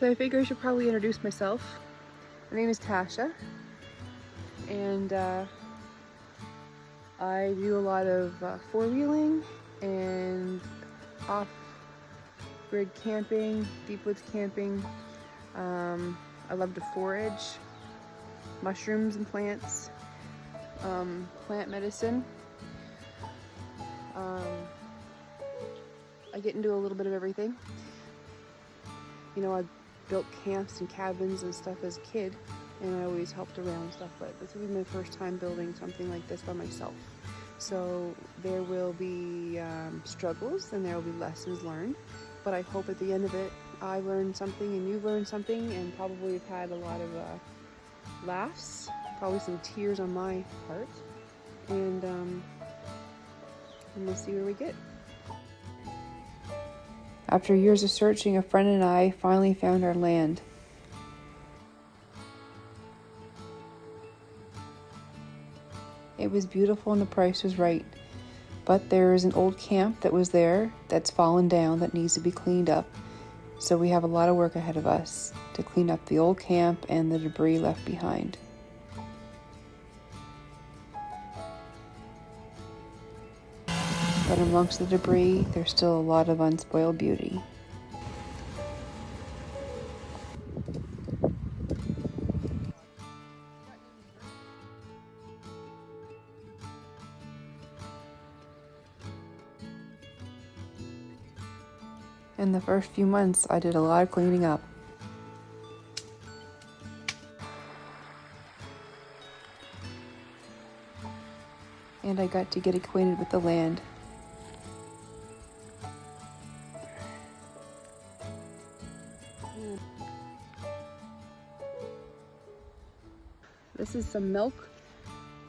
I figure I should probably introduce myself. My name is Tasha, and I do a lot of four-wheeling and off-grid camping, deep woods camping. I love to forage mushrooms and plants, plant medicine. I get into a little bit of everything. You know, I built camps and cabins and stuff as a kid, and I always helped around and stuff, but this will be my first time building something like this by myself. So there will be struggles and there will be lessons learned, but I hope at the end of it I learned something and you've learned something, and probably have had a lot of laughs, probably some tears on my part, and we'll see where we get. After years of searching, a friend and I finally found our land. It was beautiful and the price was right, but there is an old camp that was there that's fallen down that needs to be cleaned up. So we have a lot of work ahead of us to clean up the old camp and the debris left behind. But amongst the debris, there's still a lot of unspoiled beauty. In the first few months, I did a lot of cleaning up. And I got to get acquainted with the land. This is some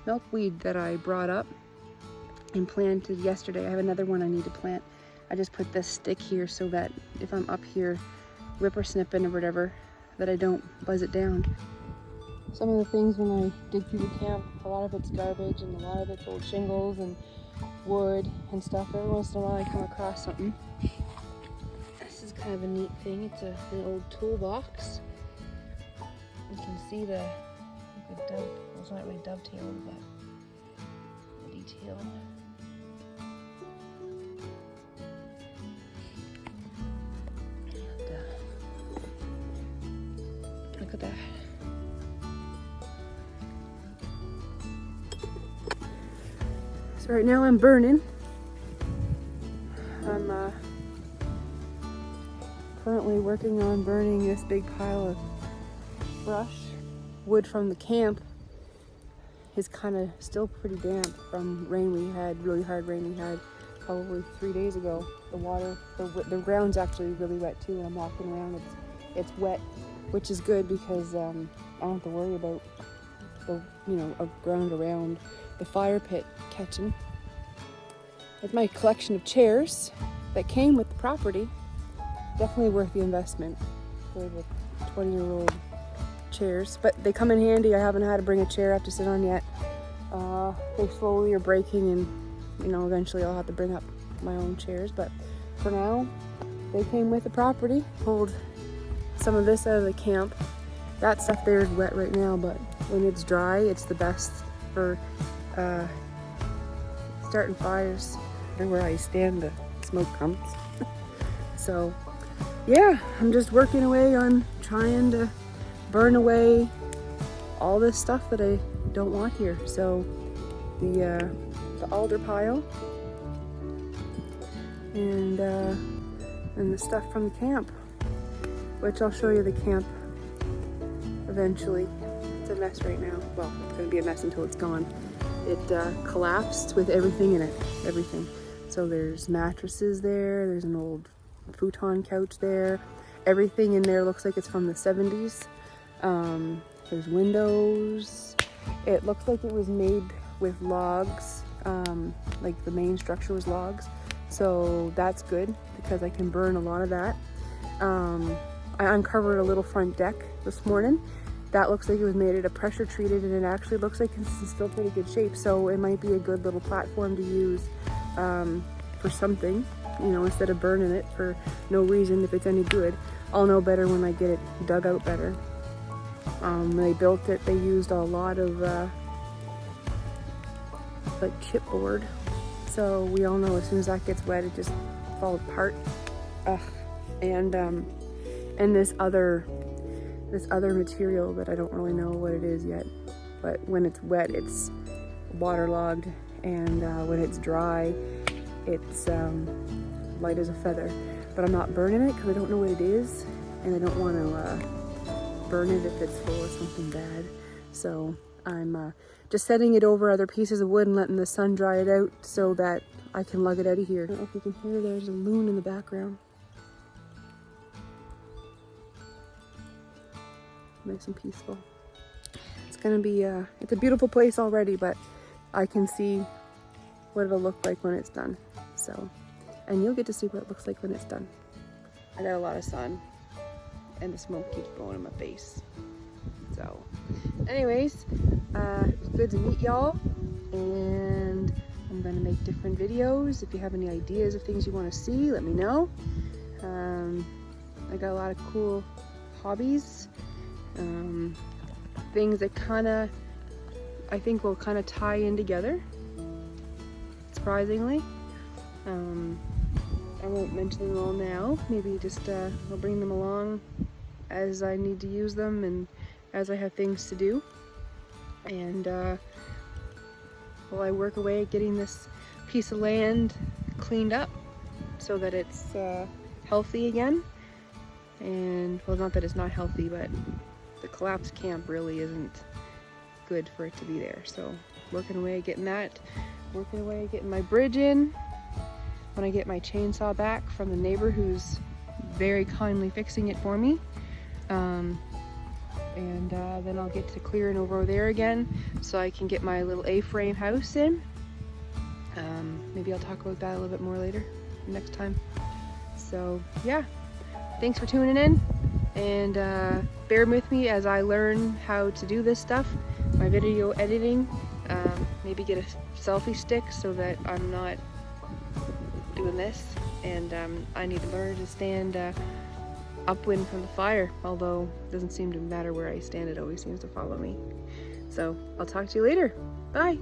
milkweed that I brought up and planted yesterday. I have another one I need to plant. I just put this stick here so that if I'm up here whippersnipping or whatever, that I don't buzz it down. Some of the things when I dig through the camp, a lot of it's garbage and a lot of it's old shingles and wood and stuff. Every once in a while I come across something. This is kind of a neat thing. It's an old toolbox. You can see the dove, well, it's not really dovetailed, but the detail. And, look at that. So right now I'm burning. I'm currently working on burning this big pile of brush. Wood from the camp is kind of still pretty damp from rain we had, really hard rain we had probably 3 days ago. The water, the ground's actually really wet too. When I'm walking around, it's wet, which is good because I don't have to worry about the ground around the fire pit catching. It's my collection of chairs that came with the property. Definitely worth the investment for the 20-year-old chairs, but they come in handy. I haven't had to bring a chair up to sit on yet. They slowly are breaking, and eventually I'll have to bring up my own chairs, but for now they came with the property. Pulled some of this out of the camp. That stuff there is wet right now, but when it's dry it's the best for starting fires. Everywhere I stand the smoke comes. So yeah, I'm just working away on trying to burn away all this stuff that I don't want here. So the alder pile and the stuff from the camp, which I'll show you the camp eventually. It's a mess right now. Well, it's gonna be a mess until it's gone. It collapsed with everything in it, everything. So there's mattresses there, there's an old futon couch there. Everything in there looks like it's from the 70s. There's windows. It looks like it was made with logs, like the main structure was logs. So that's good because I can burn a lot of that. I uncovered a little front deck this morning. That looks like it was made out of pressure treated, and it actually looks like it's in still pretty good shape. So it might be a good little platform to use for something, instead of burning it for no reason if it's any good. I'll know better when I get it dug out better. When they built it, they used a lot of like chipboard, so we all know as soon as that gets wet, it just falls apart. Ugh. And this other material that I don't really know what it is yet, but when it's wet, it's waterlogged, and when it's dry, it's light as a feather. But I'm not burning it because I don't know what it is, and I don't want to burn it if it's full of something bad. So I'm just setting it over other pieces of wood and letting the sun dry it out so that I can lug it out of here. I don't know if you can hear, there's a loon in the background. Nice and peaceful. It's gonna be, it's a beautiful place already, but I can see what it'll look like when it's done. So, and you'll get to see what it looks like when it's done. I got a lot of sun, and the smoke keeps blowing in my face. So, anyways, it's good to meet y'all, and I'm gonna make different videos. If you have any ideas of things you want to see, let me know. I got a lot of cool hobbies, things that I think will kind of tie in together, surprisingly. I won't mention them all now. Maybe just I'll bring them along as I need to use them and as I have things to do. And while I work away at getting this piece of land cleaned up so that it's healthy again. And, well, not that it's not healthy, but the collapsed camp really isn't good for it to be there. So working away at getting that, working away at getting my bridge in. When I get my chainsaw back from the neighbor who's very kindly fixing it for me. Then I'll get to clearing over there again so I can get my little A-frame house in. Maybe I'll talk about that a little bit more later, next time. So yeah, thanks for tuning in, and bear with me as I learn how to do this stuff, my video editing. Maybe get a selfie stick so that I'm not doing this, and I need to learn to stand upwind from the fire, although it doesn't seem to matter where I stand, it always seems to follow me. So I'll talk to you later. Bye.